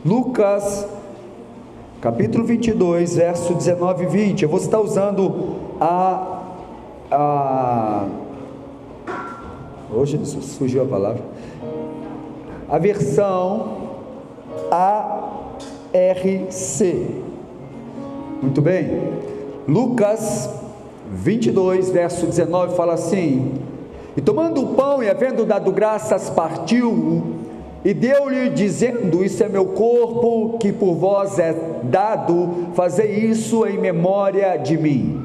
Lucas, capítulo 22, verso 19 e 20. Eu vou estar usando hoje Jesus, fugiu a palavra. A versão ARC. Muito bem. Lucas 22, verso 19 fala assim: e tomando o pão e havendo dado graças, partiu e deu-lhe, dizendo: isso é meu corpo, que por vós é dado, fazei isso em memória de mim.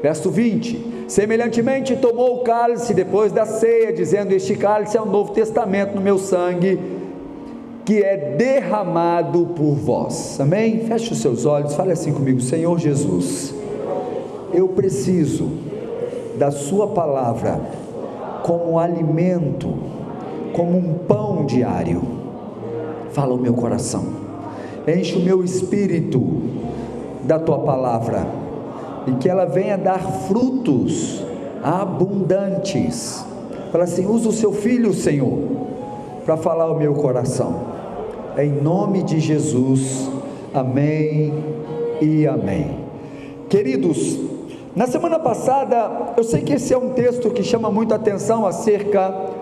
Verso 20: semelhantemente tomou o cálice depois da ceia, dizendo: este cálice é o novo testamento no meu sangue, que é derramado por vós. Amém? Feche os seus olhos, fale assim comigo: Senhor Jesus, eu preciso da sua palavra como alimento, como um pão diário. Fala o meu coração, enche o meu espírito da tua palavra, e que ela venha dar frutos abundantes. Fala assim: usa o seu filho, Senhor, para falar o meu coração, em nome de Jesus, amém e amém. Queridos, na semana passada, eu sei que esse é um texto que chama muito atenção acerca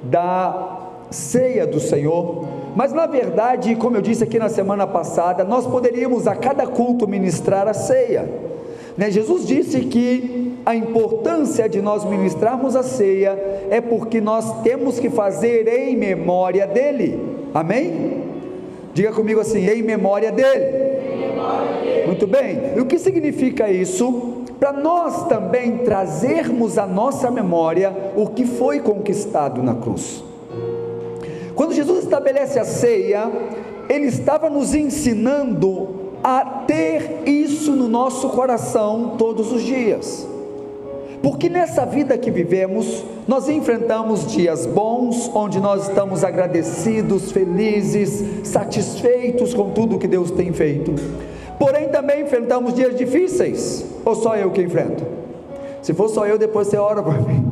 da ceia do Senhor, mas na verdade, como eu disse aqui na semana passada, nós poderíamos a cada culto ministrar a ceia, né? Jesus disse que a importância de nós ministrarmos a ceia é porque nós temos que fazer em memória dele. Amém? Diga comigo assim: em memória dele. Muito bem. E o que significa isso? Para nós também trazermos à nossa memória o que foi conquistado na cruz. Quando Jesus estabelece a ceia, ele estava nos ensinando a ter isso no nosso coração todos os dias, porque nessa vida que vivemos, nós enfrentamos dias bons, onde nós estamos agradecidos, felizes, satisfeitos com tudo que Deus tem feito, porém também enfrentamos dias difíceis. Ou só eu que enfrento? Se for só eu, depois você ora por mim.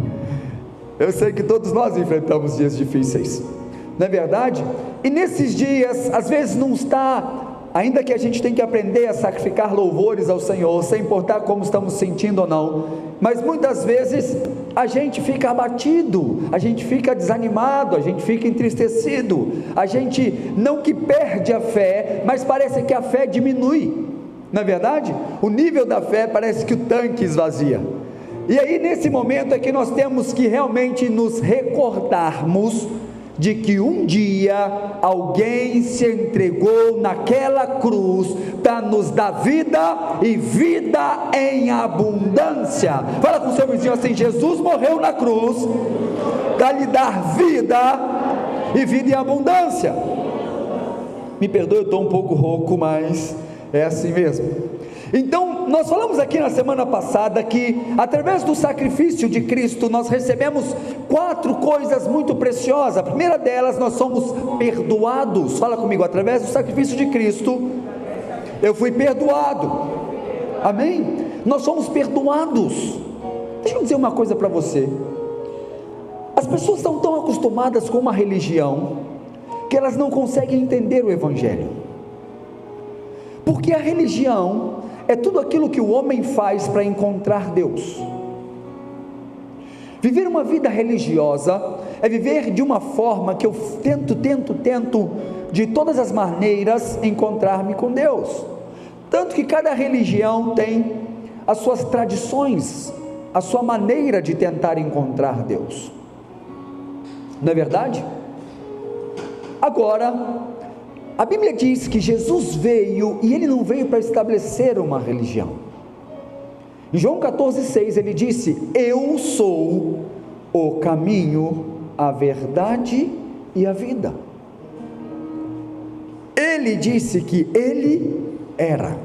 Eu sei que todos nós enfrentamos dias difíceis, não é verdade? E nesses dias, às vezes não está, ainda que a gente tem que aprender a sacrificar louvores ao Senhor, sem importar como estamos sentindo ou não, mas muitas vezes a gente fica abatido, a gente fica desanimado, a gente fica entristecido, a gente não que perde a fé, mas parece que a fé diminui, não é verdade? O nível da fé parece que o tanque esvazia. E aí nesse momento é que nós temos que realmente nos recordarmos de que um dia alguém se entregou naquela cruz para nos dar vida e vida em abundância. Fala com o seu vizinho assim: Jesus morreu na cruz para lhe dar vida e vida em abundância. Me perdoe, eu estou um pouco rouco, mas é assim mesmo. Então, nós falamos aqui na semana passada que através do sacrifício de Cristo nós recebemos 4 coisas muito preciosas. A primeira delas, nós somos perdoados. Fala comigo: através do sacrifício de Cristo eu fui perdoado. Amém? Nós somos perdoados. Deixa eu dizer uma coisa para você: as pessoas estão tão acostumadas com uma religião que elas não conseguem entender o Evangelho, porque a religião é tudo aquilo que o homem faz para encontrar Deus. Viver uma vida religiosa é viver de uma forma que eu tento de todas as maneiras encontrar-me com Deus. Tanto que cada religião tem as suas tradições, a sua maneira de tentar encontrar Deus, não é verdade? Agora, a Bíblia diz que Jesus veio, e ele não veio para estabelecer uma religião. Em João 14,6 ele disse: eu sou o caminho, a verdade e a vida. Ele disse que ele era.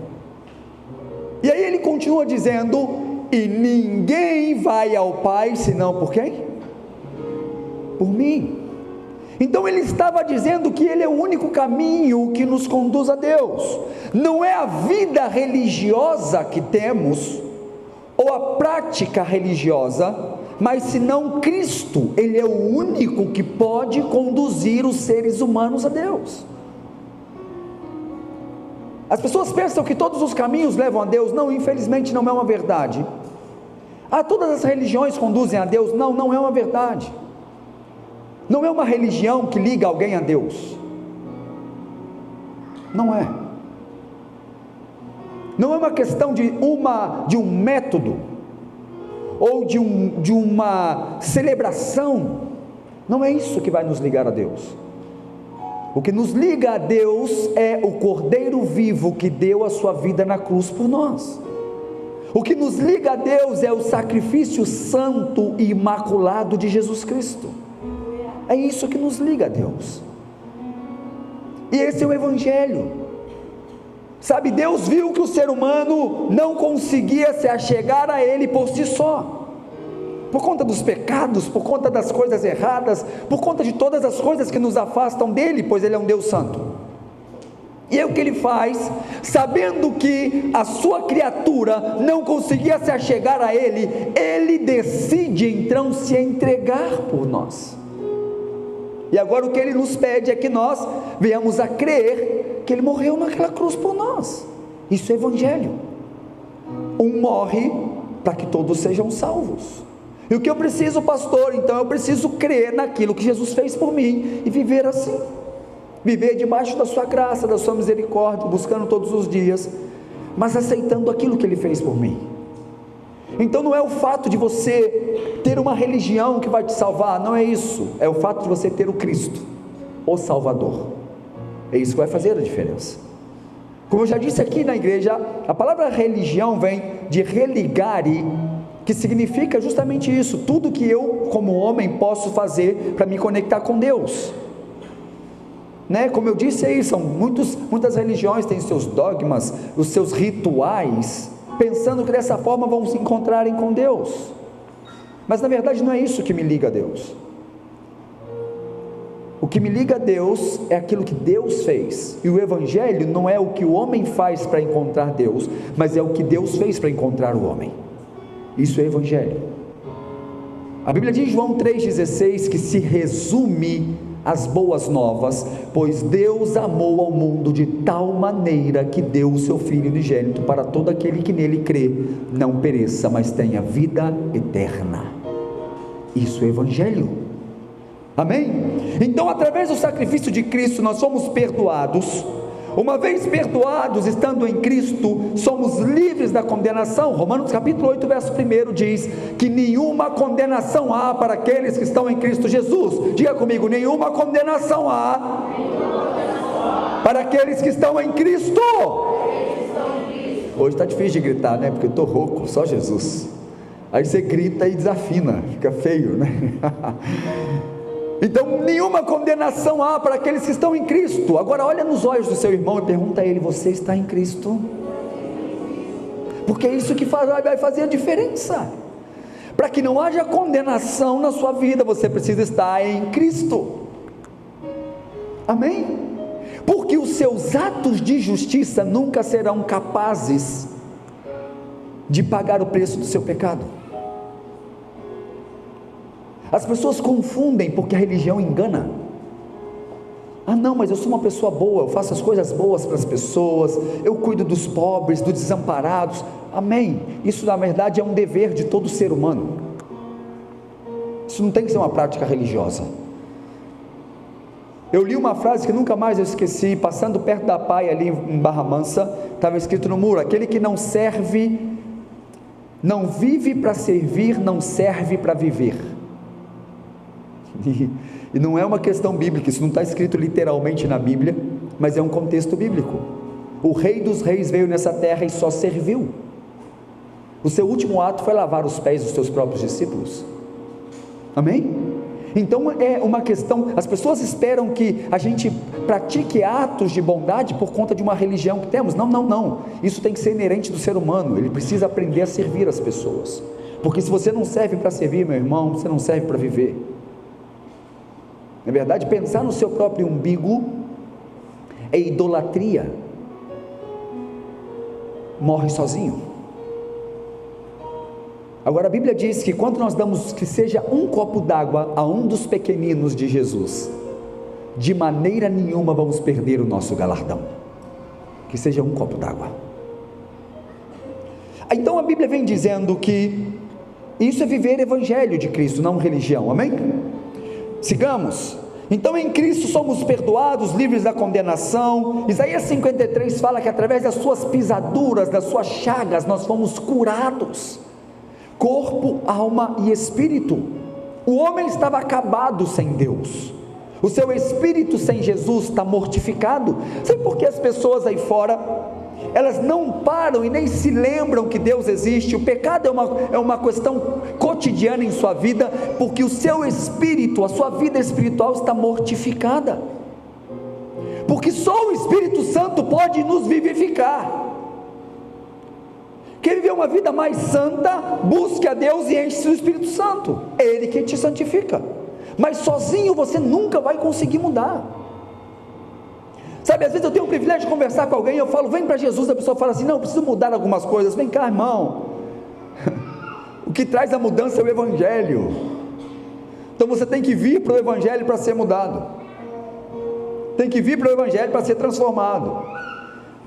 E aí ele continua dizendo: e ninguém vai ao Pai senão por quem? Por mim. Então ele estava dizendo que ele é o único caminho que nos conduz a Deus. Não é a vida religiosa que temos, ou a prática religiosa, mas senão Cristo. Ele é o único que pode conduzir os seres humanos a Deus. As pessoas pensam que todos os caminhos levam a Deus. Não, infelizmente não é uma verdade. Todas as religiões conduzem a Deus. Não, não é uma verdade. Não é uma religião que liga alguém a Deus. Não é. Não é uma questão de um método, ou de uma celebração. Não é isso que vai nos ligar a Deus. O que nos liga a Deus é o Cordeiro vivo que deu a sua vida na cruz por nós. O que nos liga a Deus é o sacrifício santo e imaculado de Jesus Cristo. É isso que nos liga a Deus. E esse é o Evangelho. Sabe, Deus viu que o ser humano não conseguia se achegar a Ele por si só, por conta dos pecados, por conta das coisas erradas, por conta de todas as coisas que nos afastam dEle, pois Ele é um Deus santo. E é o que Ele faz, sabendo que a sua criatura não conseguia se achegar a Ele, Ele decide então se entregar por nós. E agora o que Ele nos pede é que nós venhamos a crer que Ele morreu naquela cruz por nós. Isso é Evangelho. Um morre para que todos sejam salvos. E o que eu preciso, pastor? Então eu preciso crer naquilo que Jesus fez por mim e viver assim. Viver debaixo da sua graça, da sua misericórdia, buscando todos os dias, mas aceitando aquilo que Ele fez por mim. Então não é o fato de você ter uma religião que vai te salvar, não é isso. É o fato de você ter o Cristo, o Salvador. É isso que vai fazer a diferença. Como eu já disse aqui na igreja, a palavra religião vem de religare, que significa justamente isso, tudo que eu como homem posso fazer para me conectar com Deus, né? Como eu disse aí, muitas religiões têm seus dogmas, os seus rituais, pensando que dessa forma vão se encontrarem com Deus, mas na verdade não é isso que me liga a Deus. O que me liga a Deus é aquilo que Deus fez, e o Evangelho não é o que o homem faz para encontrar Deus, mas é o que Deus fez para encontrar o homem. Isso é Evangelho. A Bíblia diz em João 3,16 que se resume as boas novas, pois Deus amou ao mundo de tal maneira que deu o seu Filho unigênito para todo aquele que nele crê, não pereça, mas tenha vida eterna. Isso é Evangelho. Amém? Então, através do sacrifício de Cristo, nós somos perdoados. Uma vez perdoados, estando em Cristo, somos livres da condenação. Romanos capítulo 8, verso 1 diz que nenhuma condenação há para aqueles que estão em Cristo Jesus. Diga comigo, nenhuma condenação há para aqueles que estão em Cristo. Hoje está difícil de gritar, né? Porque eu estou rouco, só Jesus. Aí você grita e desafina, fica feio, né? Então nenhuma condenação há para aqueles que estão em Cristo. Agora olha nos olhos do seu irmão e pergunta a ele: você está em Cristo? Porque é isso que vai fazer a diferença. Para que não haja condenação na sua vida, você precisa estar em Cristo. Amém? Porque os seus atos de justiça nunca serão capazes de pagar o preço do seu pecado. As pessoas confundem porque a religião engana. Não, mas eu sou uma pessoa boa, eu faço as coisas boas para as pessoas, eu cuido dos pobres, dos desamparados. Amém? Isso na verdade é um dever de todo ser humano. Isso não tem que ser uma prática religiosa. Eu li uma frase que nunca mais eu esqueci, passando perto da Pai ali em Barra Mansa, estava escrito no muro: aquele que não serve, não vive para servir, não serve para viver. E não é uma questão bíblica, isso não está escrito literalmente na Bíblia, mas é um contexto bíblico. O Rei dos Reis veio nessa terra e só serviu. O seu último ato foi lavar os pés dos seus próprios discípulos. Amém? Então é uma questão, as pessoas esperam que a gente pratique atos de bondade por conta de uma religião que temos. Não, isso tem que ser inerente do ser humano. Ele precisa aprender a servir as pessoas, porque se você não serve para servir, meu irmão, você não serve para viver. Na verdade, pensar no seu próprio umbigo é idolatria. Morre sozinho. Agora a Bíblia diz que quando nós damos que seja um copo d'água a um dos pequeninos de Jesus, de maneira nenhuma vamos perder o nosso galardão. que seja um copo d'água. Então a Bíblia vem dizendo que isso é viver evangelho de Cristo, não religião, amém? Sigamos. Então em Cristo somos perdoados, livres da condenação. Isaías 53 fala que através das suas pisaduras, das suas chagas, nós fomos curados, corpo, alma e espírito. O homem estava acabado sem Deus, o seu espírito sem Jesus está mortificado. Sabe por que as pessoas aí fora, elas não param e nem se lembram que Deus existe? O pecado é uma questão cotidiana em sua vida, porque o seu espírito, a sua vida espiritual está mortificada, porque só o Espírito Santo pode nos vivificar. Quer viver uma vida mais santa, busque a Deus e enche-se do Espírito Santo, é Ele que te santifica, mas sozinho você nunca vai conseguir mudar. Sabe, às vezes eu tenho o privilégio de conversar com alguém, eu falo, vem para Jesus, a pessoa fala assim, não, eu preciso mudar algumas coisas. Vem cá, irmão, o que traz a mudança é o Evangelho. Então você tem que vir para o Evangelho para ser mudado, tem que vir para o Evangelho para ser transformado,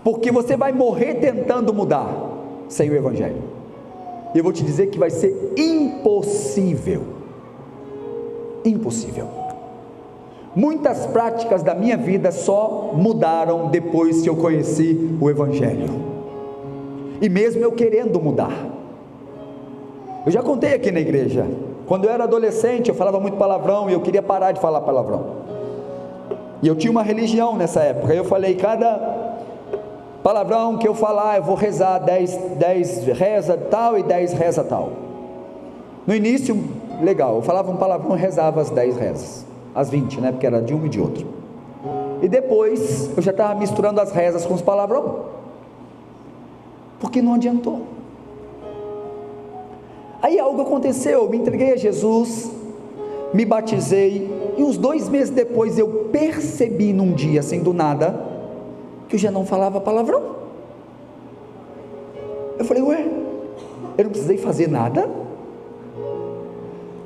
porque você vai morrer tentando mudar sem o Evangelho, e eu vou te dizer que vai ser impossível, impossível. Muitas práticas da minha vida só mudaram depois que eu conheci o Evangelho, e mesmo eu querendo mudar, eu já contei aqui na igreja, quando eu era adolescente, eu falava muito palavrão, e eu queria parar de falar palavrão, e eu tinha uma religião nessa época, eu falei, cada palavrão que eu falar, eu vou rezar 10 reza tal, e 10 reza tal. No início, legal, eu falava um palavrão e rezava as 10 rezas, as 20, né, porque era de um e de outro, e depois, eu já estava misturando as rezas com os palavrão, porque não adiantou. Aí algo aconteceu, eu me entreguei a Jesus, me batizei, e uns 2 meses depois, eu percebi num dia, assim do nada, que eu já não falava palavrão. Eu falei, ué, eu não precisei fazer nada?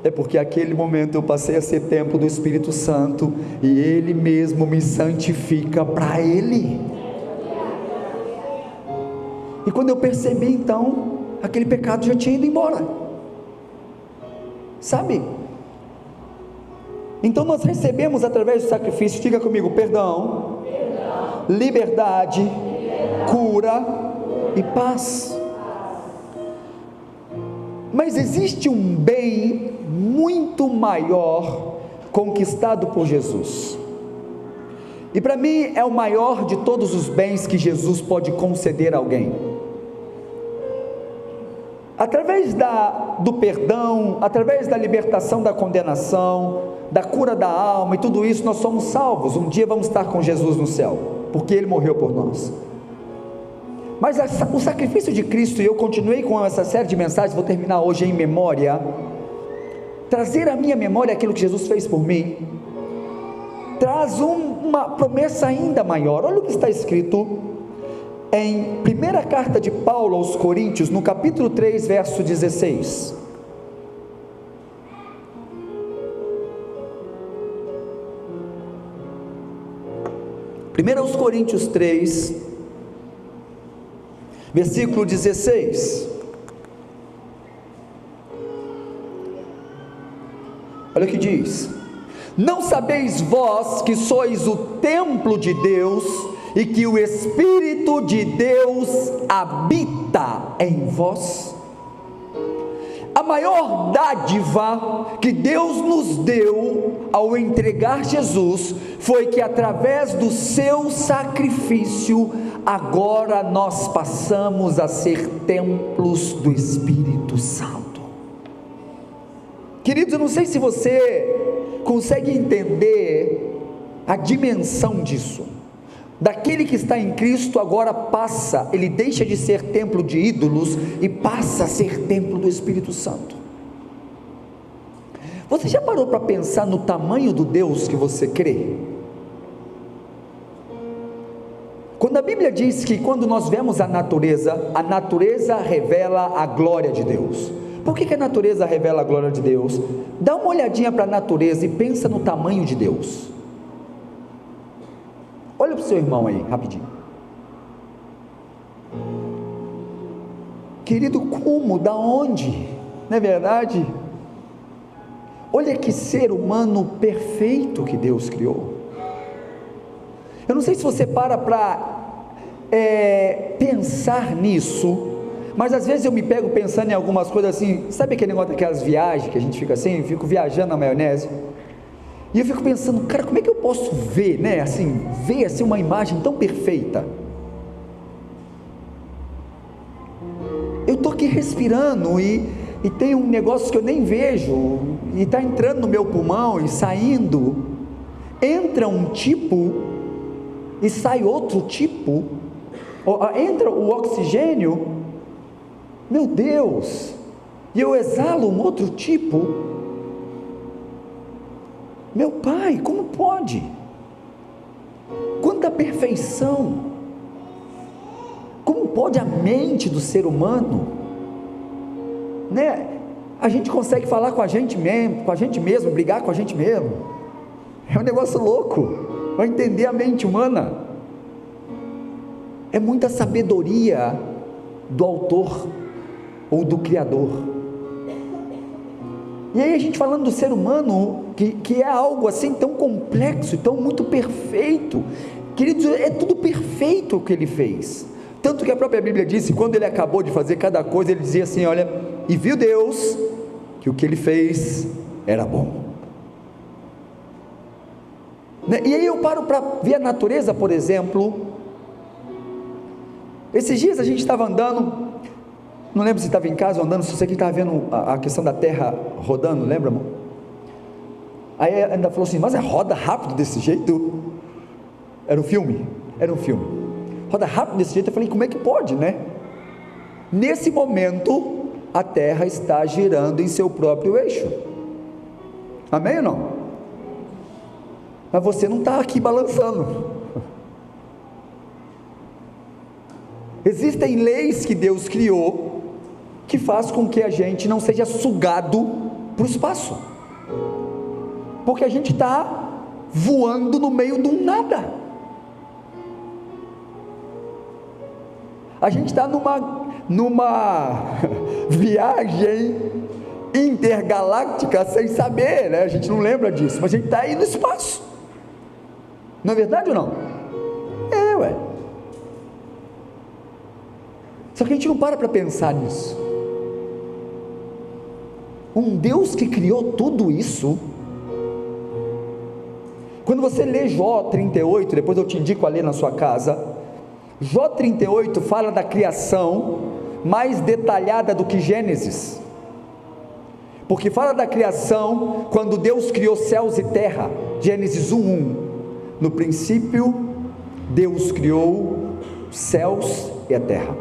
É porque aquele momento eu passei a ser templo do Espírito Santo, e Ele mesmo me santifica para Ele. E quando eu percebi, então, aquele pecado já tinha ido embora, sabe? Então nós recebemos através do sacrifício, diga comigo, perdão, liberdade, cura e paz. Mas existe um bem muito maior conquistado por Jesus, e para mim é o maior de todos os bens que Jesus pode conceder a alguém. Através do perdão, através da libertação da condenação, da cura da alma e tudo isso, nós somos salvos. Um dia vamos estar com Jesus no céu, porque Ele morreu por nós. Mas o sacrifício de Cristo, e eu continuei com essa série de mensagens, vou terminar hoje em memória, trazer à minha memória aquilo que Jesus fez por mim, traz uma promessa ainda maior. Olha o que está escrito em primeira carta de Paulo aos Coríntios, no capítulo 3, verso 16. Primeiro aos Coríntios 3, versículo 16, olha o que diz: não sabeis vós que sois o templo de Deus, e que o Espírito de Deus habita em vós? A maior dádiva que Deus nos deu ao entregar Jesus, foi que através do seu sacrifício, agora nós passamos a ser templos do Espírito Santo. Queridos, eu não sei se você consegue entender a dimensão disso. Daquele que está em Cristo agora passa, ele deixa de ser templo de ídolos e passa a ser templo do Espírito Santo. Você já parou para pensar no tamanho do Deus que você crê? Quando a Bíblia diz que quando nós vemos a natureza revela a glória de Deus. Por que a natureza revela a glória de Deus? Dá uma olhadinha para a natureza e pensa no tamanho de Deus. Olha para o seu irmão aí, rapidinho. Querido, como? Da onde? Não é verdade? Olha que ser humano perfeito que Deus criou. Eu não sei se você para pensar nisso, mas às vezes eu me pego pensando em algumas coisas assim. Sabe aquele negócio daquelas viagens que a gente fica assim, eu fico viajando na maionese, e eu fico pensando, cara, como é que eu posso ver, né, assim, ver assim uma imagem tão perfeita? Eu estou aqui respirando e tem um negócio que eu nem vejo, e está entrando no meu pulmão e saindo, entra um tipo e sai outro tipo, entra o oxigênio, meu Deus, e eu exalo um outro tipo. Meu Pai, como pode? Quanta perfeição! Como pode a mente do ser humano, né? A gente consegue falar com a gente mesmo, brigar com a gente mesmo. É um negócio louco. Vai entender a mente humana. É muita sabedoria do autor ou do Criador. E aí a gente falando do ser humano, que é algo assim tão complexo, tão muito perfeito. Queridos, é tudo perfeito o que ele fez. Tanto que a própria Bíblia disse, quando ele acabou de fazer cada coisa, ele dizia assim, olha, e viu Deus que o que ele fez era bom. E aí eu paro para ver a natureza, por exemplo. Esses dias a gente estava andando, não lembro se estava em casa ou andando, só sei que estava vendo a questão da terra rodando, lembra, amor? Aí ainda falou assim, mas roda rápido desse jeito? Era um filme, roda rápido desse jeito. Eu falei, como é que pode, né? Nesse momento, a terra está girando em seu próprio eixo, amém ou não? Mas você não está aqui balançando. Existem leis que Deus criou, que faz com que a gente não seja sugado para o espaço, porque a gente está voando no meio de um nada. A gente está numa viagem intergaláctica sem saber, né? A gente não lembra disso, mas a gente está aí no espaço. Não é verdade ou não? Ué. Só que a gente não para pensar nisso. Um Deus que criou tudo isso. Quando você lê Jó 38, depois eu te indico a ler na sua casa. Jó 38 fala da criação mais detalhada do que Gênesis, porque fala da criação quando Deus criou céus e terra. Gênesis 1:1, no princípio Deus criou os céus e a terra.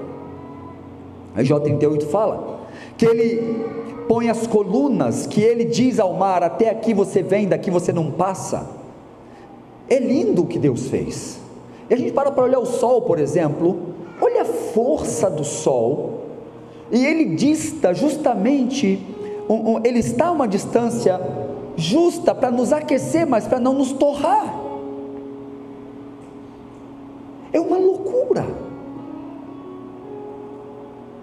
Aí Jó 38 fala que ele põe as colunas, que ele diz ao mar, até aqui você vem, daqui você não passa. É lindo o que Deus fez. E a gente para olhar o sol, por exemplo, olha a força do sol, e ele dista justamente, ele está a uma distância justa para nos aquecer, mas para não nos torrar. É uma loucura.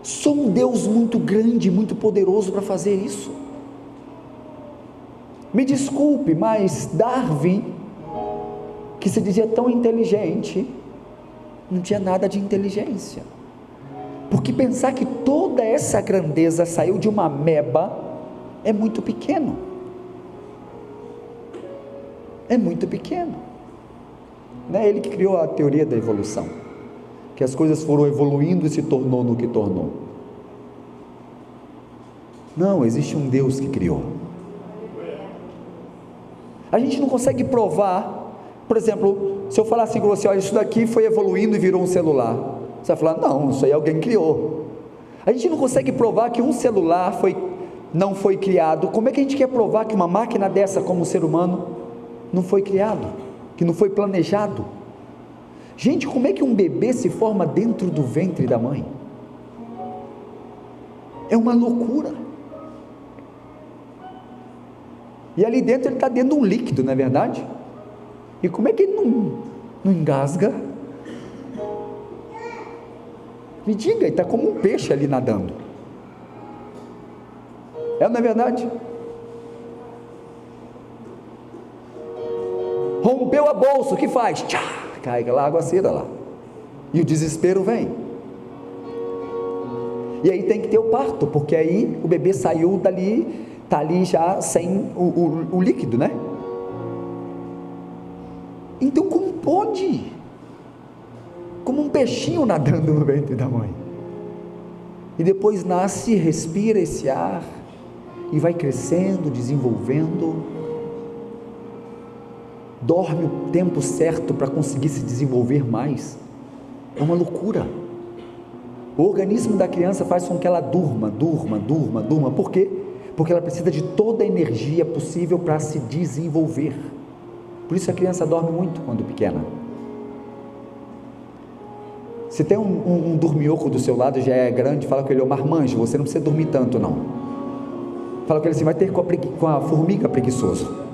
Só um Deus muito grande, muito poderoso para fazer isso. Me desculpe, mas Darwin, que se dizia tão inteligente, não tinha nada de inteligência, porque pensar que toda essa grandeza saiu de uma ameba é muito pequeno, né? Ele que criou a teoria da evolução, que as coisas foram evoluindo e se tornou no que tornou. Não, existe um Deus que criou. A gente não consegue provar. Por exemplo, se eu falar assim com você, olha, isso daqui foi evoluindo e virou um celular, você vai falar, não, isso aí alguém criou. A gente não consegue provar que um celular não foi criado. Como é que a gente quer provar que uma máquina dessa, como o ser humano, não foi criado, que não foi planejado? Gente, como é que um bebê se forma dentro do ventre da mãe? É uma loucura. E ali dentro ele está dentro de um líquido, não é verdade? E como é que ele não engasga? Me diga, ele está como um peixe ali nadando. É, não é verdade? Rompeu a bolsa, o que faz? Tchá, cai lá a aguaceira lá, e o desespero vem, e aí tem que ter o parto, porque aí o bebê saiu dali, está ali já sem o líquido, né? Então como pode? Como um peixinho nadando no ventre da mãe, e depois nasce, respira esse ar, e vai crescendo, desenvolvendo, dorme o tempo certo para conseguir se desenvolver mais. É uma loucura. O organismo da criança faz com que ela durma. Por quê? Porque ela precisa de toda a energia possível para se desenvolver. Por isso a criança dorme muito quando pequena. Se tem um dorminhoco do seu lado, já é grande, fala com ele: ô marmanjo, você não precisa dormir tanto não. Fala com ele assim: vai ter com a formiga preguiçoso.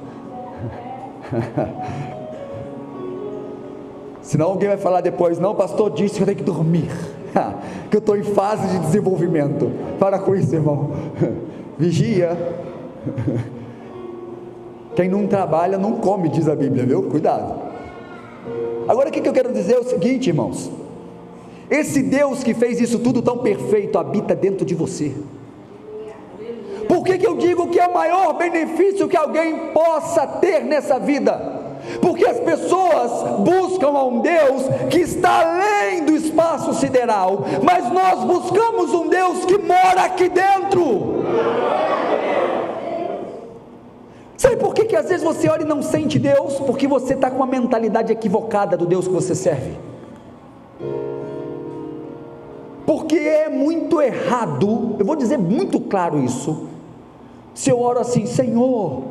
Senão alguém vai falar depois: não, o pastor disse que eu tenho que dormir, que eu estou em fase de desenvolvimento. Para com isso, irmão. Vigia. Quem não trabalha não come, diz a Bíblia, viu? Cuidado. Agora o que eu quero dizer é o seguinte, irmãos: esse Deus que fez isso tudo tão perfeito habita dentro de você. Por que eu digo que é o maior benefício que alguém possa ter nessa vida? Porque as pessoas buscam a um Deus que está além do espaço sideral, mas nós buscamos um Deus que mora aqui dentro. Sabe por que às vezes você olha e não sente Deus? Porque você está com uma mentalidade equivocada do Deus que você serve. Porque é muito errado, eu vou dizer muito claro isso, se eu oro assim: Senhor,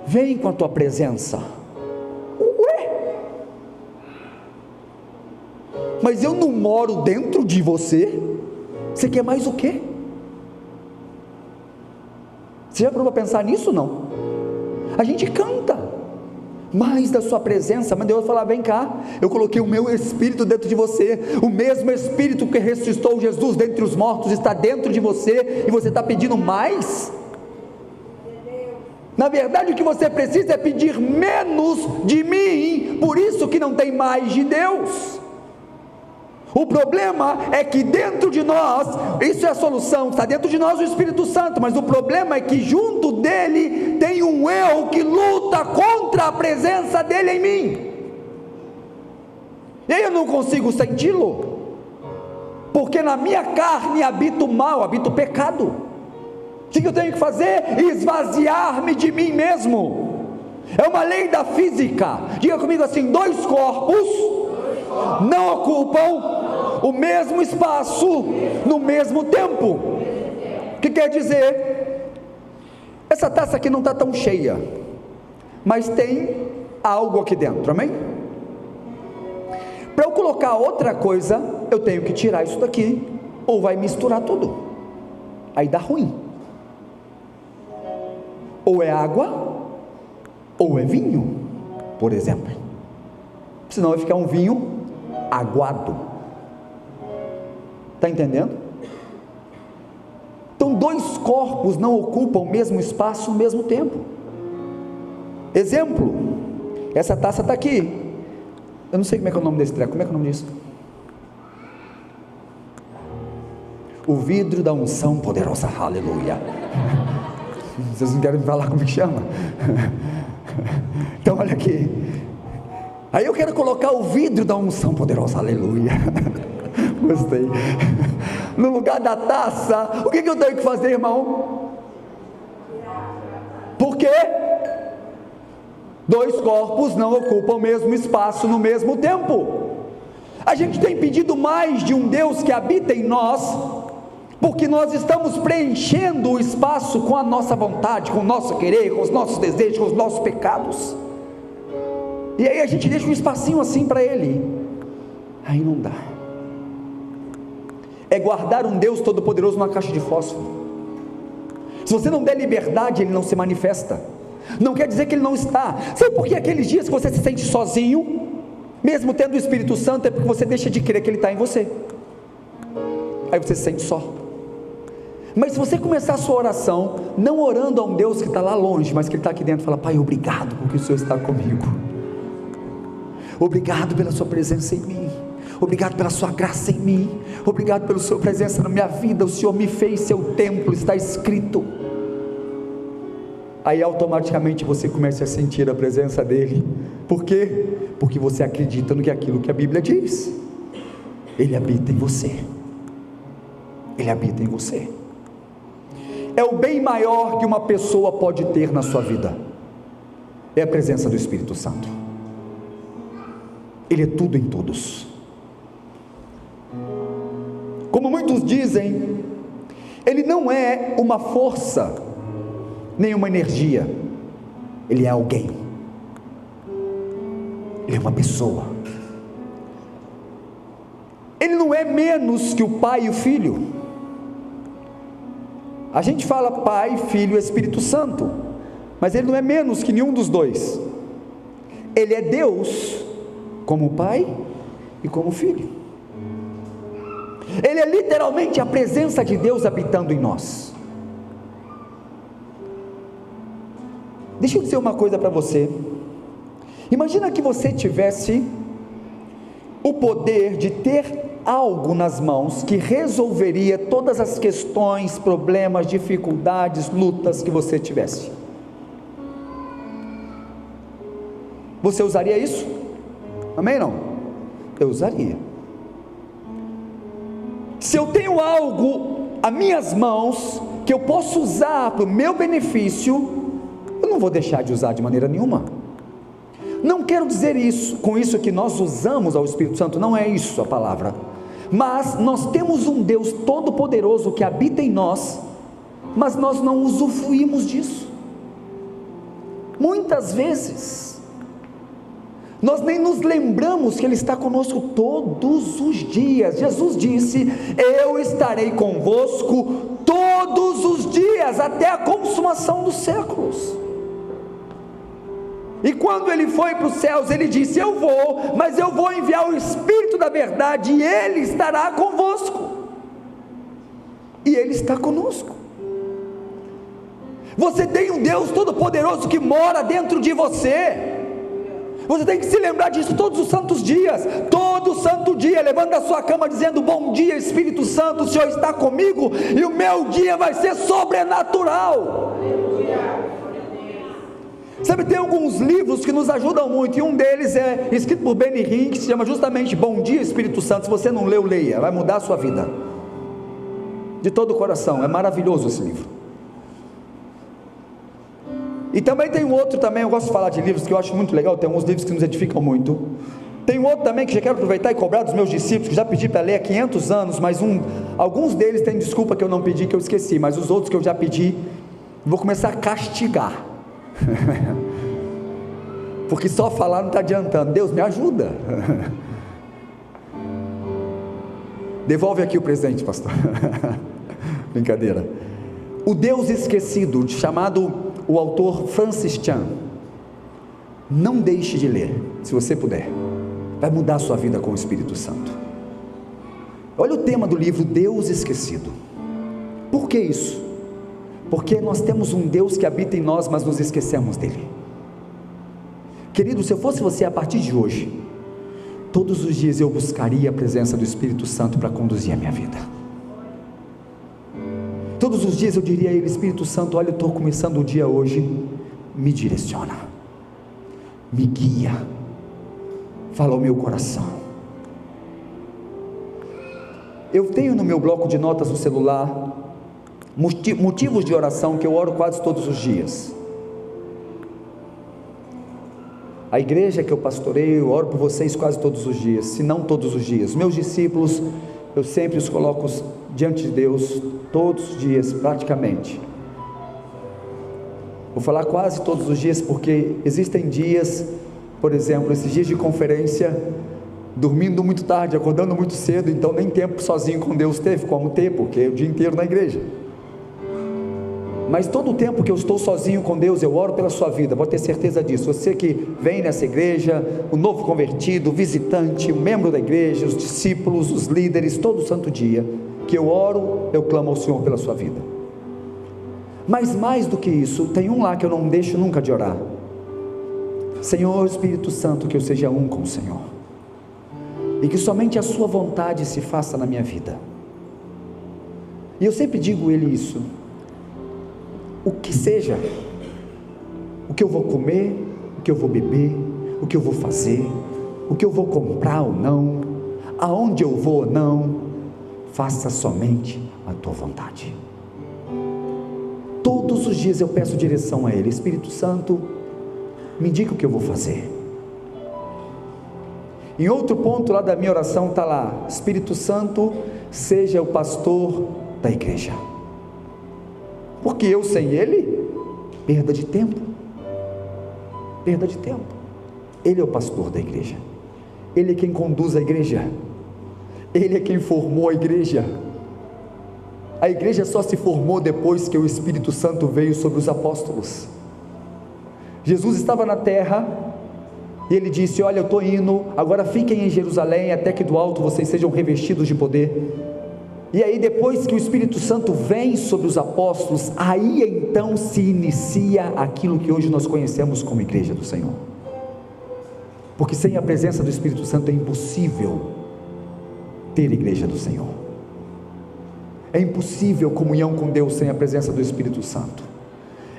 vem com a tua presença. Ué, mas eu não moro dentro de você, você quer mais o quê? Você já parou para pensar nisso? Não. A gente canta mais da sua presença, mas Deus vai falar: vem cá, eu coloquei o meu Espírito dentro de você, o mesmo Espírito que ressuscitou Jesus dentre os mortos está dentro de você, e você está pedindo mais? Na verdade o que você precisa é pedir menos de mim, por isso que não tem mais de Deus. O problema é que dentro de nós, isso é a solução, está dentro de nós o Espírito Santo, mas o problema é que junto dele tem um eu que luta contra a presença dele em mim, e aí eu não consigo senti-lo, porque na minha carne habita o mal, habita o pecado. O que eu tenho que fazer? Esvaziar-me de mim mesmo. É uma lei da física. Diga comigo assim: dois corpos não ocupam o mesmo espaço no mesmo tempo. O que quer dizer? Essa taça aqui não está tão cheia, mas tem algo aqui dentro, amém? Para eu colocar outra coisa, eu tenho que tirar isso daqui, ou vai misturar tudo, aí dá ruim. Ou é água, ou é vinho, por exemplo. Senão vai ficar um vinho aguado. Está entendendo? Então dois corpos não ocupam o mesmo espaço no mesmo tempo. Exemplo: essa taça está aqui. Eu não sei como é que é o nome desse treco. Como é que é o nome disso? O vidro da unção poderosa. Aleluia. Vocês não querem me falar como que chama? Então olha aqui. Aí eu quero colocar o vidro da unção poderosa. Aleluia. Gostei. No lugar da taça, o que eu tenho que fazer, irmão? Por quê? Dois corpos não ocupam o mesmo espaço no mesmo tempo. A gente tem pedido mais de um Deus que habita em nós, porque nós estamos preenchendo o espaço com a nossa vontade, com o nosso querer, com os nossos desejos, com os nossos pecados, e aí a gente deixa um espacinho assim para Ele, aí não dá. É guardar um Deus todo-poderoso numa caixa de fósforo. Se você não der liberdade, Ele não se manifesta. Não quer dizer que Ele não está. Sabe por que aqueles dias que você se sente sozinho, mesmo tendo o Espírito Santo, é porque você deixa de crer que Ele está em você, aí você se sente só. Mas se você começar a sua oração, não orando a um Deus que está lá longe, mas que Ele está aqui dentro, fala: Pai, obrigado porque o Senhor está comigo, obrigado pela sua presença em mim, obrigado pela sua graça em mim, obrigado pela sua presença na minha vida, o Senhor me fez seu templo, está escrito. Aí automaticamente você começa a sentir a presença dEle. Por quê? Porque você acredita no que aquilo que a Bíblia diz. Ele habita em você. Ele habita em você. É o bem maior que uma pessoa pode ter na sua vida, é a presença do Espírito Santo. Ele é tudo em todos. Como muitos dizem, Ele não é uma força, nem uma energia. Ele é alguém. Ele é uma pessoa. Ele não é menos que o Pai e o Filho. A gente fala Pai, Filho e Espírito Santo, mas Ele não é menos que nenhum dos dois. Ele é Deus como Pai e como Filho. Ele é literalmente a presença de Deus habitando em nós. Deixa eu dizer uma coisa para você. Imagina que você tivesse o poder de ter algo nas mãos que resolveria todas as questões, problemas, dificuldades, lutas que você tivesse. Você usaria isso? Amém? Não? Eu usaria. Se eu tenho algo às minhas mãos que eu posso usar para o meu benefício, eu não vou deixar de usar de maneira nenhuma. Não quero dizer isso, com isso que nós usamos ao Espírito Santo, não é isso a palavra, mas nós temos um Deus todo poderoso que habita em nós, mas nós não usufruímos disso. Muitas vezes nós nem nos lembramos que Ele está conosco todos os dias. Jesus disse: eu estarei convosco todos os dias, até a consumação dos séculos. E quando Ele foi para os céus, Ele disse: eu vou, mas eu vou enviar o Espírito da verdade, e Ele estará convosco. E Ele está conosco. Você tem um Deus todo poderoso que mora dentro de você. Você tem que se lembrar disso todos os santos dias. Todo santo dia, levando a sua cama dizendo: bom dia Espírito Santo, o Senhor está comigo, e o meu dia vai ser sobrenatural. Sabe, tem alguns livros que nos ajudam muito, e um deles é escrito por Benny Hinn, que se chama justamente Bom Dia Espírito Santo. Se você não leu, leia, vai mudar a sua vida de todo o coração. É maravilhoso esse livro. E também tem um outro também, eu gosto de falar de livros que eu acho muito legal, tem alguns livros que nos edificam muito. Tem um outro também que já quero aproveitar e cobrar dos meus discípulos, que já pedi para ler há 500 anos, mas alguns deles tem desculpa que eu não pedi, que eu esqueci, mas os outros que eu já pedi, vou começar a castigar. Porque só falar não está adiantando. Deus me ajuda. Devolve aqui o presente, pastor. Brincadeira. O Deus Esquecido, chamado o autor Francis Chan. Não deixe de ler, se você puder. Vai mudar a sua vida com o Espírito Santo. Olha o tema do livro, Deus Esquecido. Por que isso? Porque nós temos um Deus que habita em nós, mas nos esquecemos dele. Querido, se eu fosse você, a partir de hoje, todos os dias eu buscaria a presença do Espírito Santo para conduzir a minha vida. Todos os dias eu diria a Ele: Espírito Santo, olha, eu estou começando o dia hoje, me direciona, me guia, fala ao meu coração. Eu tenho no meu bloco de notas do celular motivos de oração que eu oro quase todos os dias. A igreja que eu pastoreio, eu oro por vocês quase todos os dias, se não todos os dias. Meus discípulos, eu sempre os coloco diante de Deus todos os dias, praticamente. Vou falar quase todos os dias, porque existem dias, por exemplo, esses dias de conferência, dormindo muito tarde, acordando muito cedo, então nem tempo sozinho com Deus teve como ter, porque é o dia inteiro na igreja. Mas todo o tempo que eu estou sozinho com Deus, eu oro pela sua vida, pode ter certeza disso. Você que vem nessa igreja, o novo convertido, o visitante, o membro da igreja, os discípulos, os líderes, todo santo dia, que eu oro, eu clamo ao Senhor pela sua vida. Mas mais do que isso, tem um lá que eu não deixo nunca de orar: Senhor Espírito Santo, que eu seja um com o Senhor, e que somente a sua vontade se faça na minha vida. E eu sempre digo ele isso: o que seja, o que eu vou comer, o que eu vou beber, o que eu vou fazer, o que eu vou comprar ou não, aonde eu vou ou não, faça somente a tua vontade. Todos os dias eu peço direção a ele: Espírito Santo, me diga o que eu vou fazer. Em outro ponto lá da minha oração está lá: Espírito Santo, seja o pastor da igreja. Porque eu sem ele, perda de tempo. Perda de tempo. Ele é o pastor da igreja, ele é quem conduz a igreja, ele é quem formou a igreja. A igreja só se formou depois que o Espírito Santo veio sobre os apóstolos. Jesus estava na terra e ele disse: olha, eu estou indo, agora fiquem em Jerusalém até que do alto vocês sejam revestidos de poder. E aí, depois que o Espírito Santo vem sobre os apóstolos, aí então se inicia aquilo que hoje nós conhecemos como igreja do Senhor. Porque sem a presença do Espírito Santo é impossível ter igreja do Senhor. É impossível comunhão com Deus sem a presença do Espírito Santo.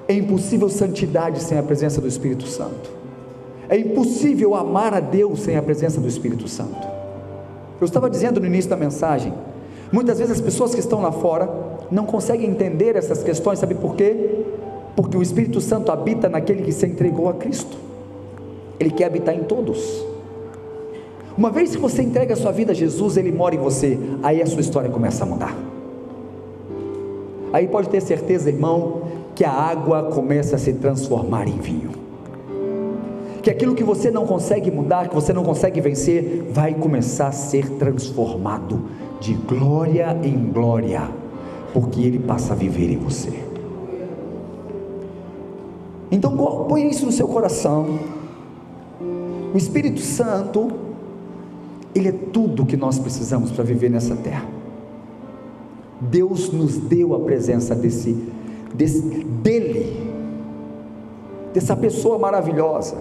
É impossível santidade sem a presença do Espírito Santo. É impossível amar a Deus sem a presença do Espírito Santo. Eu estava dizendo no início da mensagem, muitas vezes as pessoas que estão lá fora não conseguem entender essas questões. Sabe por quê? Porque o Espírito Santo habita naquele que se entregou a Cristo. Ele quer habitar em todos. Uma vez que você entrega a sua vida a Jesus, Ele mora em você, aí a sua história começa a mudar. Aí pode ter certeza, irmão, que a água começa a se transformar em vinho, que aquilo que você não consegue mudar, que você não consegue vencer, vai começar a ser transformado de glória em glória, porque Ele passa a viver em você. Então põe isso no seu coração. O Espírito Santo, Ele é tudo que nós precisamos para viver nessa terra. Deus nos deu a presença dele, dessa pessoa maravilhosa.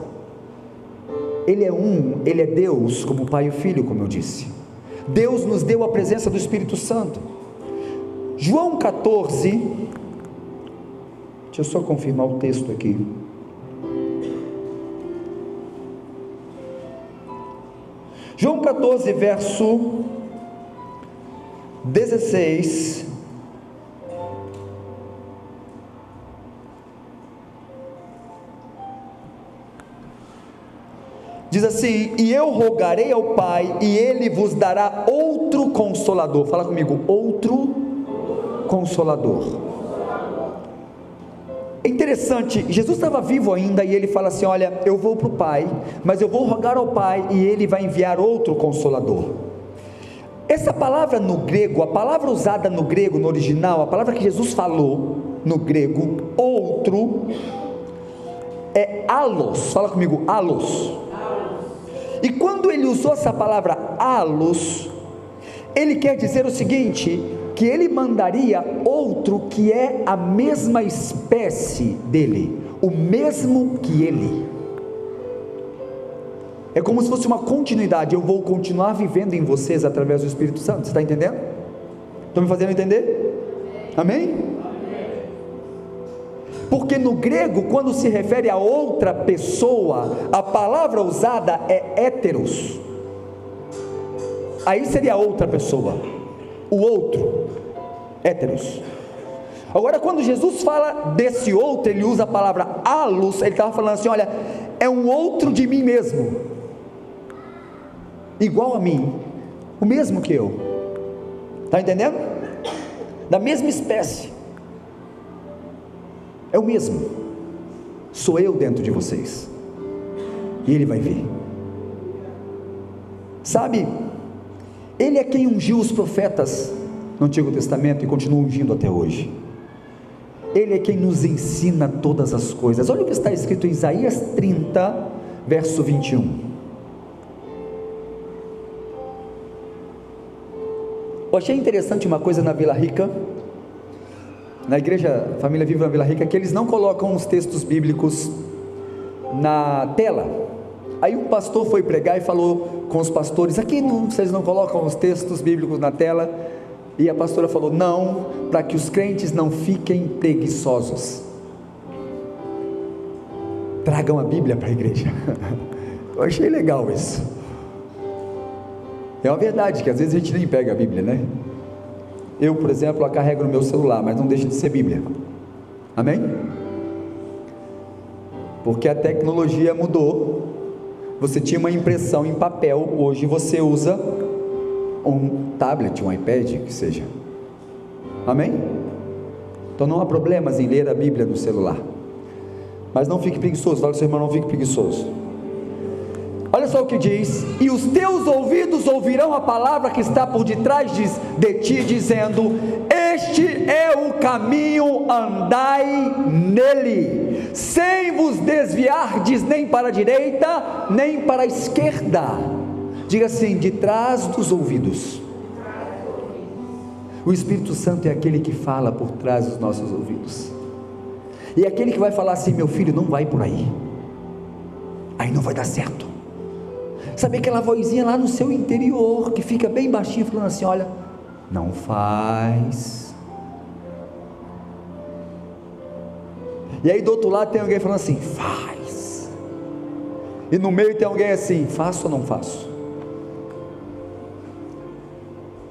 Ele é Deus como Pai e Filho, como eu disse. Deus nos deu a presença do Espírito Santo. João 14, deixa eu só confirmar o texto aqui. João 14, verso 16, diz assim: e eu rogarei ao Pai, e Ele vos dará outro Consolador. Fala comigo: outro Consolador. É interessante, Jesus estava vivo ainda e Ele fala assim: olha, eu vou para o Pai, mas eu vou rogar ao Pai e Ele vai enviar outro Consolador. Essa palavra no grego, a palavra usada no grego, no original, a palavra que Jesus falou no grego, outro, é allos. Fala comigo: allos. E quando ele usou essa palavra allos, ele quer dizer o seguinte: que ele mandaria outro que é a mesma espécie dele, o mesmo que ele. É como se fosse uma continuidade. Eu vou continuar vivendo em vocês através do Espírito Santo. Você está entendendo? Estão me fazendo entender? Amém? Porque no grego, quando se refere a outra pessoa, a palavra usada é héteros. Aí seria outra pessoa, o outro, héteros. Agora, quando Jesus fala desse outro, ele usa a palavra allos. Ele estava falando assim: olha, é um outro de mim mesmo, igual a mim, o mesmo que eu. Está entendendo? Da mesma espécie. É o mesmo. Sou eu dentro de vocês. E ele vai vir. Sabe, ele é quem ungiu os profetas no Antigo Testamento e continua ungindo até hoje. Ele é quem nos ensina todas as coisas. Olha o que está escrito em Isaías 30, verso 21. Eu achei interessante uma coisa na Vila Rica, na igreja Família Viva na Vila Rica, que eles não colocam os textos bíblicos na tela. Aí um pastor foi pregar e falou com os pastores: aqui não, vocês não colocam os textos bíblicos na tela? E a pastora falou: não, para que os crentes não fiquem preguiçosos. Tragam a Bíblia para a igreja. Eu achei legal isso. É uma verdade que às vezes a gente nem pega a Bíblia, né? Eu, por exemplo, a carrego no meu celular, mas não deixa de ser Bíblia. Amém? Porque a tecnologia mudou. Você tinha uma impressão em papel, hoje você usa um tablet, um iPad, que seja. Amém? Então não há problemas em ler a Bíblia no celular. Mas não fique preguiçoso. Fala com seu irmão: não fique preguiçoso. Olha só o que diz: e os teus ouvidos ouvirão a palavra que está por detrás de ti, dizendo: este é o caminho, andai nele, sem vos desviardes nem para a direita, nem para a esquerda. Diga assim: de trás dos ouvidos. O Espírito Santo é aquele que fala por trás dos nossos ouvidos, e é aquele que vai falar assim: meu filho, não vai por aí, aí não vai dar certo. Sabe aquela vozinha lá no seu interior, que fica bem baixinha, falando assim: olha, não faz. E aí do outro lado tem alguém falando assim: faz. E no meio tem alguém assim: faço ou não faço?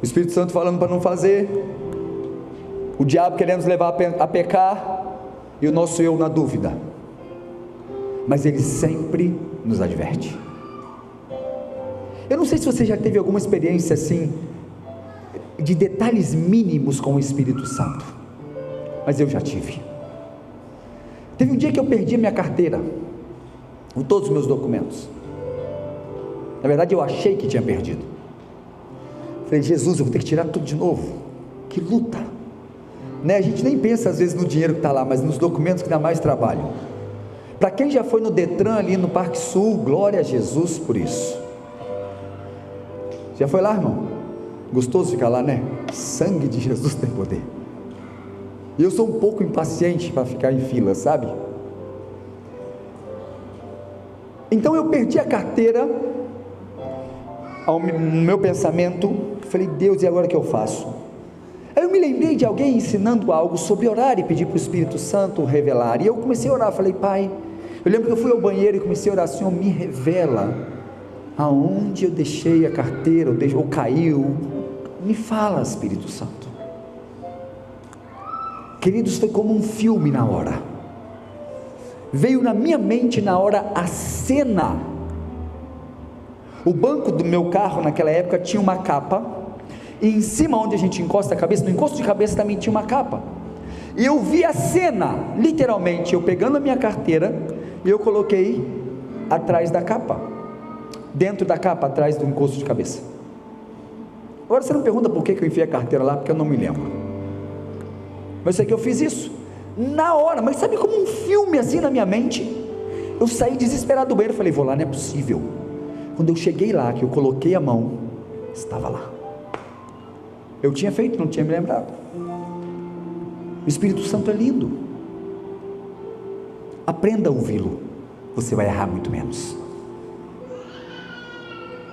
O Espírito Santo falando para não fazer, o diabo querendo nos levar a pecar, e o nosso eu na dúvida. Mas ele sempre nos adverte. Eu não sei se você já teve alguma experiência assim, de detalhes mínimos com o Espírito Santo, mas eu já tive. Teve um dia que eu perdi a minha carteira, com todos os meus documentos. Na verdade eu achei que tinha perdido. Falei: Jesus, eu vou ter que tirar tudo de novo. Que luta, né? A gente nem pensa às vezes no dinheiro que está lá, mas nos documentos que dá mais trabalho. Para quem já foi no Detran ali no Parque Sul, glória a Jesus por isso. Já foi lá, irmão? Gostoso ficar lá, né? Sangue de Jesus tem poder. E eu sou um pouco impaciente para ficar em fila, sabe? Então eu perdi a carteira. No meu pensamento, falei: Deus, e agora o que eu faço? Aí eu me lembrei de alguém ensinando algo sobre orar e pedir para o Espírito Santo revelar. E eu comecei a orar, falei: Pai, eu lembro que eu fui ao banheiro e comecei a orar: Senhor, me revela aonde eu deixei a carteira, ou caiu, me fala, Espírito Santo. Queridos, foi como um filme na hora. Veio na minha mente na hora a cena. O banco do meu carro naquela época tinha uma capa, e em cima onde a gente encosta a cabeça, no encosto de cabeça também tinha uma capa. E eu vi a cena, literalmente, eu pegando a minha carteira, e eu coloquei atrás da capa. Dentro da capa, atrás do encosto de cabeça. Agora você não pergunta por que eu enfiei a carteira lá, porque eu não me lembro. Mas eu sei que eu fiz isso na hora, mas sabe como um filme assim na minha mente? Eu saí desesperado do banheiro, falei: vou lá, não é possível. Quando eu cheguei lá, que eu coloquei a mão, estava lá. Eu tinha feito, não tinha me lembrado. O Espírito Santo é lindo. Aprenda a ouvi-lo, você vai errar muito menos.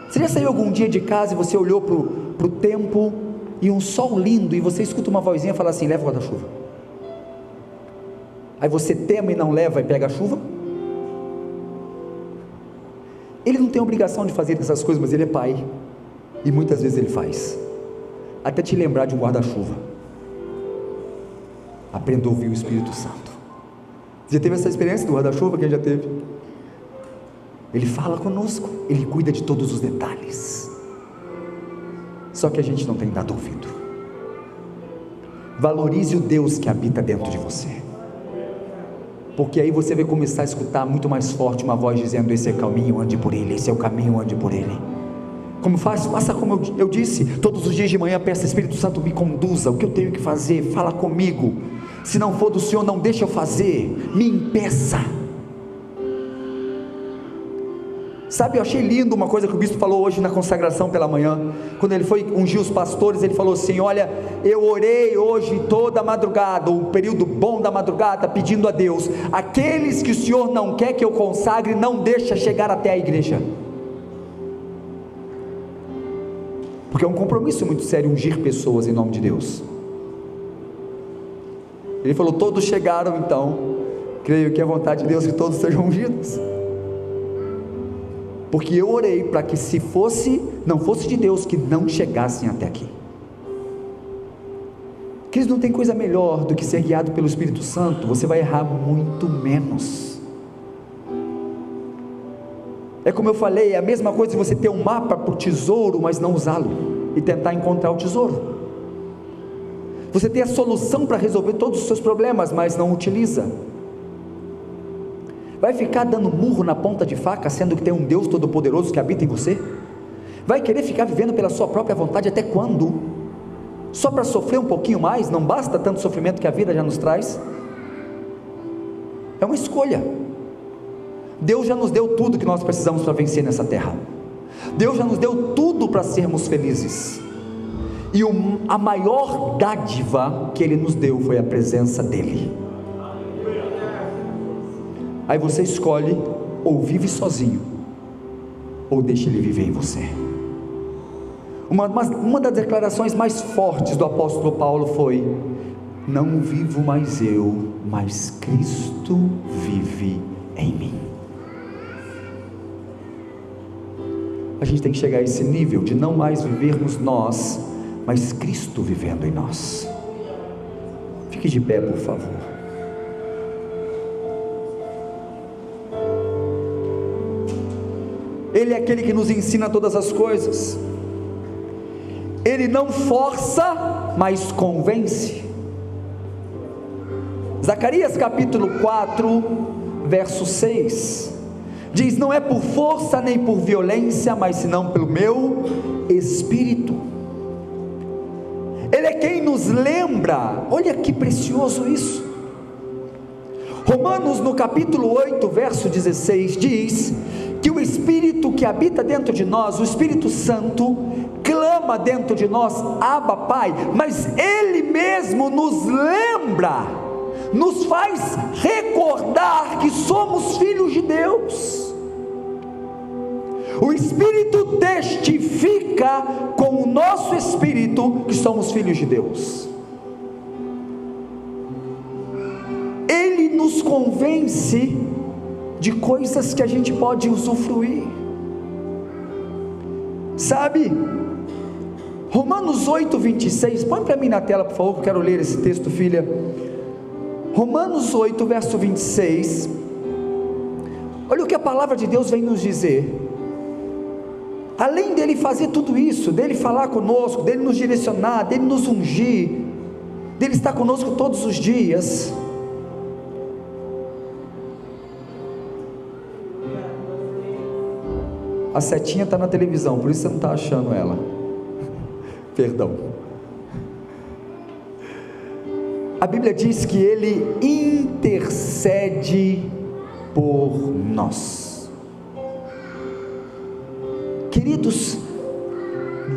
Você já saiu algum dia de casa e você olhou para o tempo e um sol lindo, e você escuta uma vozinha falar assim: leva o guarda-chuva. Aí você tema e não leva e pega a chuva? Ele não tem obrigação de fazer essas coisas, mas ele é pai, e muitas vezes ele faz, até te lembrar de um guarda-chuva. Aprenda a ouvir o Espírito Santo. Já teve essa experiência do guarda-chuva? Quem já teve? Ele fala conosco, ele cuida de todos os detalhes, só que a gente não tem dado ouvido. Valorize o Deus que habita dentro de você, porque aí você vai começar a escutar muito mais forte uma voz dizendo: esse é o caminho, ande por ele, esse é o caminho, ande por ele. Como faz? Faça como eu disse, todos os dias de manhã peça: Espírito Santo, me conduza, o que eu tenho que fazer, fala comigo, se não for do Senhor, não deixa eu fazer, me impeça. Sabe, eu achei lindo uma coisa que o bispo falou hoje na consagração pela manhã, quando ele foi ungir os pastores. Ele falou assim: olha, eu orei hoje toda a madrugada, um período bom da madrugada, pedindo a Deus, aqueles que o Senhor não quer que eu consagre, não deixa chegar até a igreja, porque é um compromisso muito sério ungir pessoas em nome de Deus. Ele falou: todos chegaram, então creio que é a vontade de Deus que todos sejam ungidos, porque eu orei para que, se não fosse de Deus, que não chegassem até aqui. Que não tem coisa melhor do que ser guiado pelo Espírito Santo. Você vai errar muito menos. É como eu falei, é a mesma coisa de você ter um mapa para o tesouro, mas não usá-lo e tentar encontrar o tesouro. Você tem a solução para resolver todos os seus problemas, mas não utiliza. Vai ficar dando murro na ponta de faca, sendo que tem um Deus todo-poderoso que habita em você? Vai querer ficar vivendo pela sua própria vontade até quando? Só para sofrer um pouquinho mais? Não basta tanto sofrimento que a vida já nos traz? É uma escolha. Deus já nos deu tudo que nós precisamos para vencer nessa terra. Deus já nos deu tudo para sermos felizes. E a maior dádiva que Ele nos deu foi a presença dEle. Aí você escolhe: ou vive sozinho, ou deixa Ele viver em você. Uma das declarações mais fortes do apóstolo Paulo foi: não vivo mais eu, mas Cristo vive em mim. A gente tem que chegar a esse nível de não mais vivermos nós, mas Cristo vivendo em nós. Fique de pé, por favor. Ele é aquele que nos ensina todas as coisas. Ele não força, mas convence. Zacarias capítulo 4, verso 6, diz: não é por força nem por violência, mas senão pelo meu Espírito. Ele é quem nos lembra. Olha que precioso isso. Romanos no capítulo 8, verso 16, diz que o Espírito que habita dentro de nós, o Espírito Santo, clama dentro de nós: Abba, Pai. Mas Ele mesmo nos lembra, nos faz recordar que somos filhos de Deus. O Espírito testifica com o nosso espírito que somos filhos de Deus. Ele nos convence de coisas que a gente pode usufruir. Sabe, Romanos 8, 26, põe para mim na tela, por favor, que eu quero ler esse texto, filha. Romanos 8, verso 26, olha o que a palavra de Deus vem nos dizer. Além dele fazer tudo isso, dele falar conosco, dele nos direcionar, dele nos ungir, dele estar conosco todos os dias, a setinha está na televisão, por isso você não está achando ela. Perdão. A Bíblia diz que Ele intercede por nós. Queridos,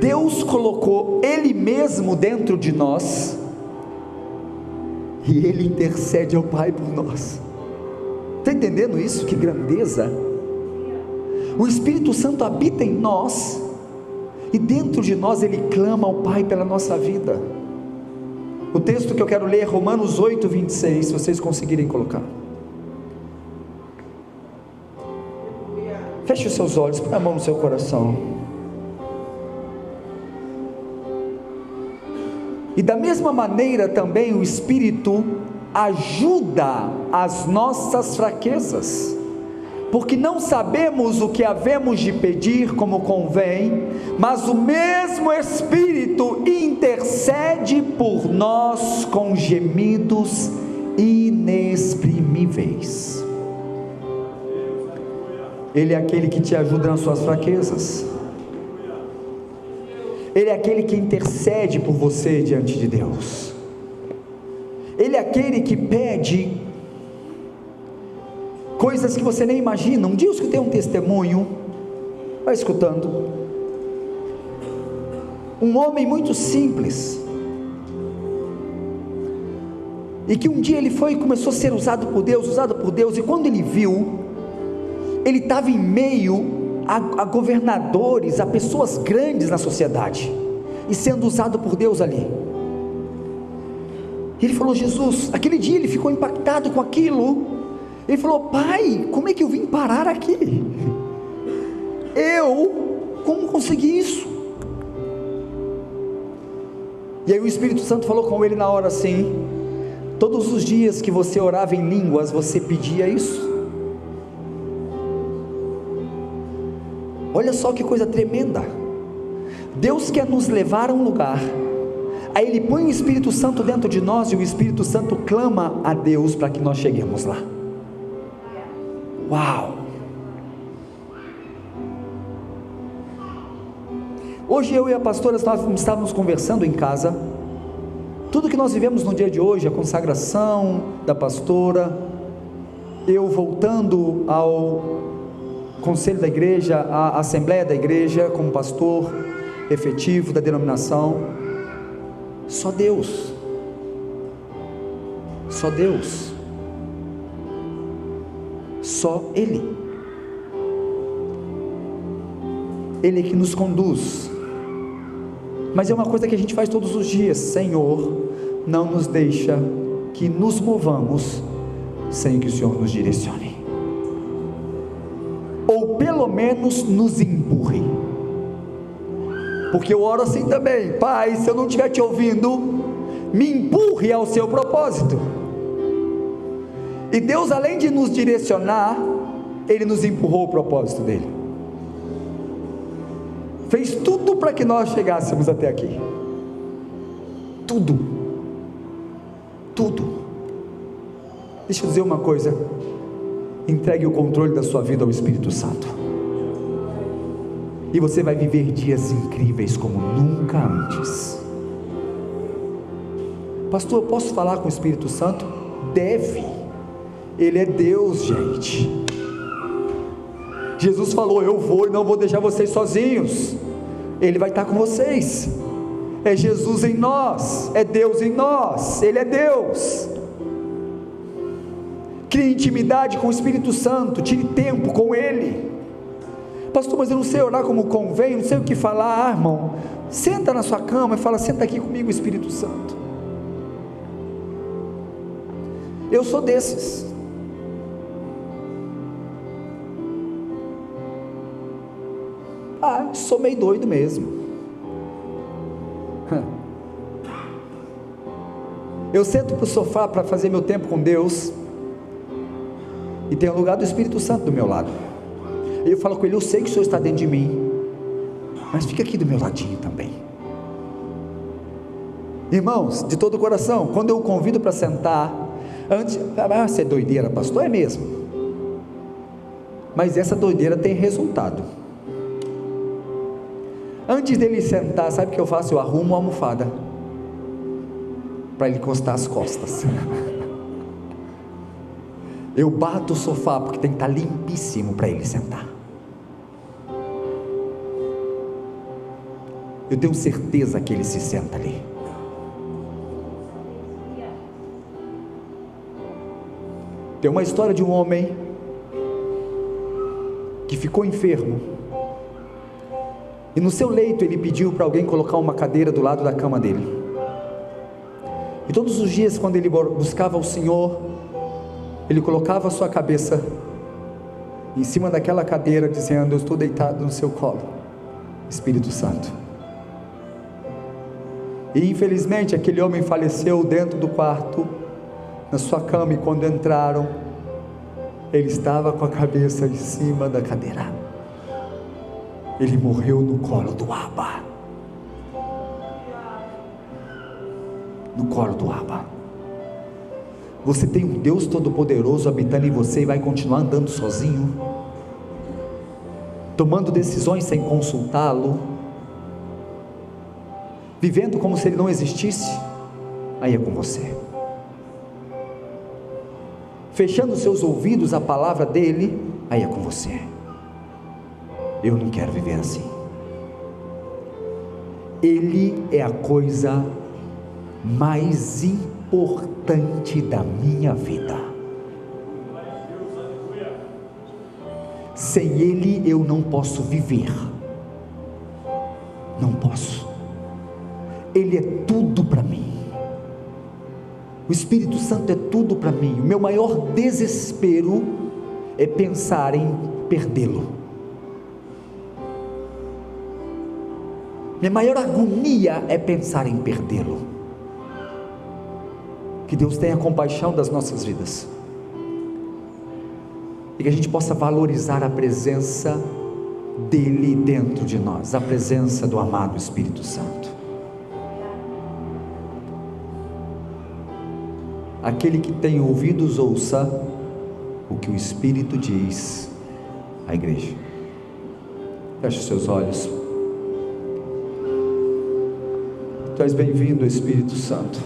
Deus colocou Ele mesmo dentro de nós, e Ele intercede ao Pai por nós. Está entendendo isso? Que grandeza! O Espírito Santo habita em nós, e dentro de nós Ele clama ao Pai pela nossa vida. O texto que eu quero ler é Romanos 8, 26, se vocês conseguirem colocar. Feche os seus olhos, põe a mão no seu coração. E da mesma maneira também o Espírito ajuda as nossas fraquezas, porque não sabemos o que havemos de pedir como convém, mas o mesmo Espírito intercede por nós com gemidos inexprimíveis. Ele é aquele que te ajuda nas suas fraquezas. Ele é aquele que intercede por você diante de Deus. Ele é aquele que pede coisas que você nem imagina. Um dia eu escutei um testemunho Vai escutando. Um homem muito simples, e que um dia ele foi e começou a ser usado por Deus, e quando ele viu, ele estava em meio a governadores, a pessoas grandes na sociedade, e sendo usado por Deus ali. Ele falou: Jesus, aquele dia ele ficou impactado com aquilo. Ele falou: Pai, como é que eu vim parar aqui? Como consegui isso? E aí o Espírito Santo falou com ele na hora assim: todos os dias que você orava em línguas, você pedia isso? Olha só que coisa tremenda. Deus quer nos levar a um lugar, aí Ele põe o Espírito Santo dentro de nós, e o Espírito Santo clama a Deus para que nós cheguemos lá. Uau! Hoje eu e a pastora estávamos conversando em casa, tudo que nós vivemos no dia de hoje, a consagração da pastora, eu voltando ao conselho da igreja, à assembleia da igreja, como pastor efetivo da denominação. Só Deus, só Deus, só Ele é que nos conduz. Mas é uma coisa que a gente faz todos os dias: Senhor, não nos deixa que nos movamos sem que o Senhor nos direcione, ou pelo menos nos empurre. Porque eu oro assim também: Pai, se eu não estiver te ouvindo, me empurre ao seu propósito. E Deus, além de nos direcionar, Ele nos empurrou ao propósito dEle, fez tudo para que nós chegássemos até aqui, tudo. Deixa eu dizer uma coisa: entregue o controle da sua vida ao Espírito Santo, e você vai viver dias incríveis como nunca antes. Pastor, eu posso falar com o Espírito Santo? Deve, Ele é Deus, gente. Jesus falou: eu vou e não vou deixar vocês sozinhos. Ele vai estar com vocês. É Jesus em nós, é Deus em nós, Ele é Deus. Crie intimidade com o Espírito Santo, tire tempo com Ele. Pastor, mas eu não sei orar como convém, não sei o que falar. Irmão, senta na sua cama e fala: senta aqui comigo, Espírito Santo. Eu sou desses. Sou meio doido mesmo. Eu sento para o sofá para fazer meu tempo com Deus, e tem o lugar do Espírito Santo do meu lado. Eu falo com Ele: eu sei que o Senhor está dentro de mim, mas fica aqui do meu ladinho também. Irmãos, de todo o coração, quando eu o convido para sentar, antes, você é doideira, pastor? É mesmo, mas essa doideira tem resultado. Antes dele sentar, sabe o que eu faço? Eu arrumo uma almofada para ele encostar as costas. Eu bato o sofá, porque tem que estar limpíssimo para ele sentar. Eu tenho certeza que ele se senta ali. Tem uma história de um homem que ficou enfermo, e no seu leito ele pediu para alguém colocar uma cadeira do lado da cama dele. E todos os dias, quando ele buscava o Senhor, ele colocava a sua cabeça em cima daquela cadeira, dizendo: eu estou deitado no seu colo, Espírito Santo. E infelizmente aquele homem faleceu dentro do quarto, na sua cama, e quando entraram, ele estava com a cabeça em cima da cadeira. Ele morreu no colo do Abba. No colo do Abba. Você tem um Deus Todo-Poderoso habitando em você, e vai continuar andando sozinho, tomando decisões sem consultá-lo, vivendo como se Ele não existisse? Aí é com você. Fechando seus ouvidos à palavra dEle? Aí é com você. Eu não quero viver assim. Ele é a coisa mais importante da minha vida. Sem Ele eu não posso viver. Não posso. Ele é tudo para mim. O Espírito Santo é tudo para mim. O meu maior desespero é pensar em perdê-lo. Minha maior agonia é pensar em perdê-lo. Que Deus tenha compaixão das nossas vidas, e que a gente possa valorizar a presença dEle dentro de nós, a presença do amado Espírito Santo. Aquele que tem ouvidos, ouça o que o Espírito diz à igreja. Feche os seus olhos. Tu és bem-vindo, Espírito Santo.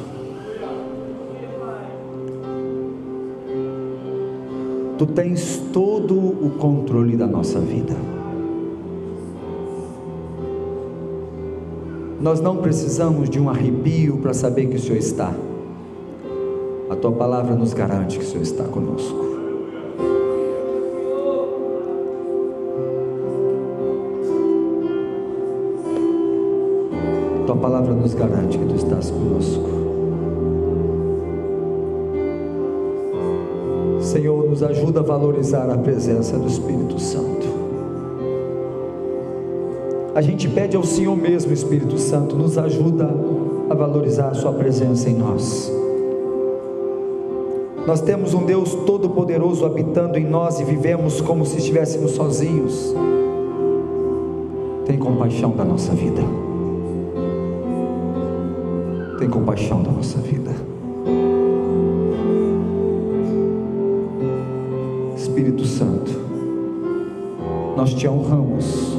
Tu tens todo o controle da nossa vida. Nós não precisamos de um arrepio para saber que o Senhor está. A Tua palavra nos garante que o Senhor está conosco. Tua palavra nos garante que Tu estás conosco. Senhor, nos ajuda a valorizar a presença do Espírito Santo. A gente pede ao Senhor mesmo, Espírito Santo, nos ajuda a valorizar a Sua presença em nós. Nós temos um Deus todo-poderoso habitando em nós e vivemos como se estivéssemos sozinhos. Tem compaixão da nossa vida. Tem compaixão da nossa vida. Espírito Santo, nós Te honramos,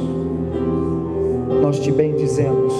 nós Te bendizemos,